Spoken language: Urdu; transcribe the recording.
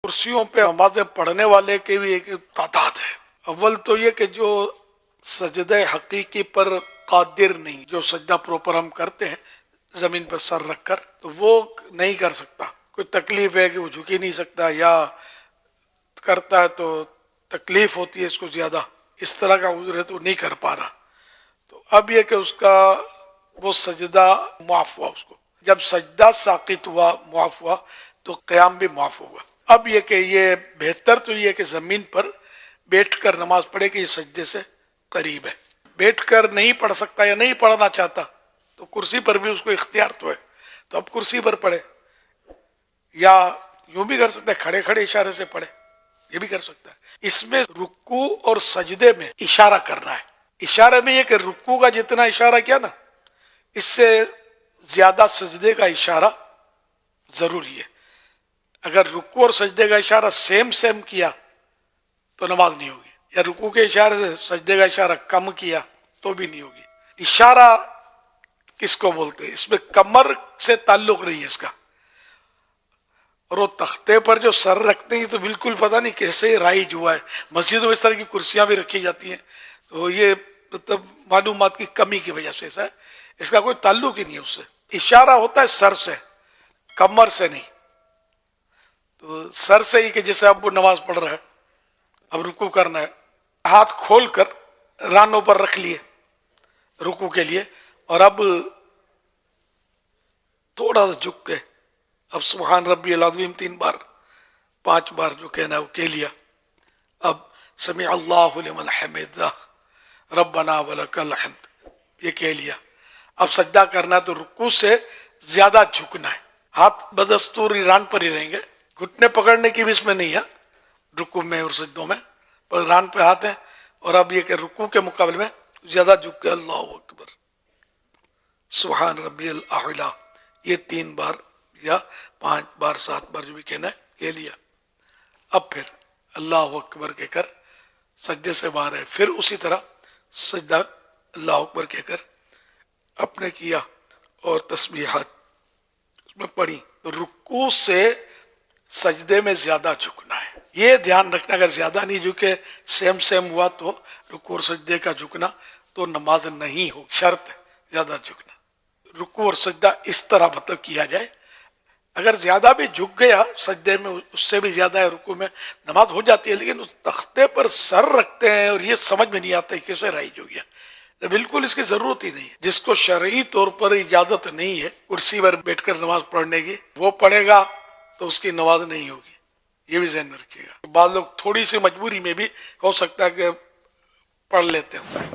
کرسیوں پہ نمازیں پڑھنے والے کی بھی ایک تعداد ہے۔ اول تو یہ کہ جو سجدہ حقیقی پر قادر نہیں، جو سجدہ پروپر ہم کرتے ہیں زمین پر سر رکھ کر، تو وہ نہیں کر سکتا۔ کوئی تکلیف ہے کہ وہ جھک ہی نہیں سکتا، یا کرتا ہے تو تکلیف ہوتی ہے اس کو زیادہ، اس طرح کا عذر ہے تو نہیں کر پا رہا۔ تو اب یہ کہ اس کا وہ سجدہ معاف ہوا، اس کو جب سجدہ ساقط ہوا، معاف ہوا، تو قیام بھی معاف ہوگا۔ اب یہ کہ یہ بہتر تو یہ کہ زمین پر بیٹھ کر نماز پڑھے کہ یہ سجدے سے قریب ہے۔ بیٹھ کر نہیں پڑھ سکتا یا نہیں پڑھنا چاہتا تو کرسی پر بھی اس کو اختیار تو ہے، تو اب کرسی پر پڑھے، یا یوں بھی کر سکتا ہے کھڑے کھڑے اشارے سے پڑھے، یہ بھی کر سکتا ہے۔ اس میں رکوع اور سجدے میں اشارہ کرنا ہے۔ اشارے میں یہ کہ رکوع کا جتنا اشارہ کیا نا، اس سے زیادہ سجدے کا اشارہ ضروری ہے۔ اگر رکوع اور سجدے کا اشارہ سیم کیا تو نماز نہیں ہوگی، یا رکوع کے اشارے سے سجدے کا اشارہ کم کیا تو بھی نہیں ہوگی۔ اشارہ کس کو بولتے ہیں؟ اس میں کمر سے تعلق نہیں ہے اس کا، اور وہ تختے پر جو سر رکھتے ہیں تو بالکل پتہ نہیں کیسے رائج ہوا ہے۔ مسجدوں میں اس طرح کی کرسیاں بھی رکھی جاتی ہیں، تو یہ مطلب معلومات کی کمی کی وجہ سے ایسا ہے، اس کا کوئی تعلق ہی نہیں ہے اس سے۔ اشارہ ہوتا ہے سر سے، کمر سے نہیں۔ تو سر سے ہی کہ جیسے اب وہ نماز پڑھ رہا ہے، اب رکوع کرنا ہے، ہاتھ کھول کر رانوں پر رکھ لیے رکوع کے لیے، اور اب تھوڑا سا جھک کے اب سبحان ربی العظیم 3 بار 5 بار جو کہنا ہے وہ کہہ لیا۔ اب سمع اللہ لمن حمدہ ربنا ولک الحمد یہ کہہ لیا۔ اب سجدہ کرنا ہے تو رکوع سے زیادہ جھکنا ہے، ہاتھ بدستور ران پر ہی رہیں گے، گھٹنے پکڑنے کی بھی اس میں نہیں ہے رکوع میں اور سجدوں میں، پر ران پہ ہاتھ ہیں۔ اور اب یہ کہ رکوع کے مقابلے میں زیادہ جھک کے اللہ اکبر سبحان ربی الاعلی یہ 3 بار یا 5 بار 7 بار جو بھی کہنا ہے کہہ لیا۔ اب پھر اللہ اکبر کہہ کر سجدے سے باہر ہے، پھر اسی طرح سجدہ اللہ اکبر کہہ کر اپنے کیا اور تسبیحات اس میں پڑھی۔ تو رکوع سے سجدے میں زیادہ جھکنا ہے، یہ دھیان رکھنا۔ اگر زیادہ نہیں جھکے، سیم ہوا تو رکوع اور سجدے کا جھکنا تو نماز نہیں ہو، شرط ہے زیادہ جھکنا۔ رکوع اور سجدہ اس طرح مطلب کیا جائے، اگر زیادہ بھی جھک گیا سجدے میں، اس سے بھی زیادہ ہے رکوع میں، نماز ہو جاتی ہے، لیکن اس تختے پر سر رکھتے ہیں اور یہ سمجھ میں نہیں آتا کیسے رائج ہو گیا، بالکل اس کی ضرورت ہی نہیں ہے۔ جس کو شرعی طور پر اجازت نہیں ہے کرسی پر بیٹھ کر نماز پڑھنے کی، وہ پڑھے گا تو اس کی نماز نہیں ہوگی، یہ بھی ذہن میں رکھیے گا۔ بعض لوگ تھوڑی سی مجبوری میں بھی ہو سکتا ہے کہ پڑھ لیتے ہیں۔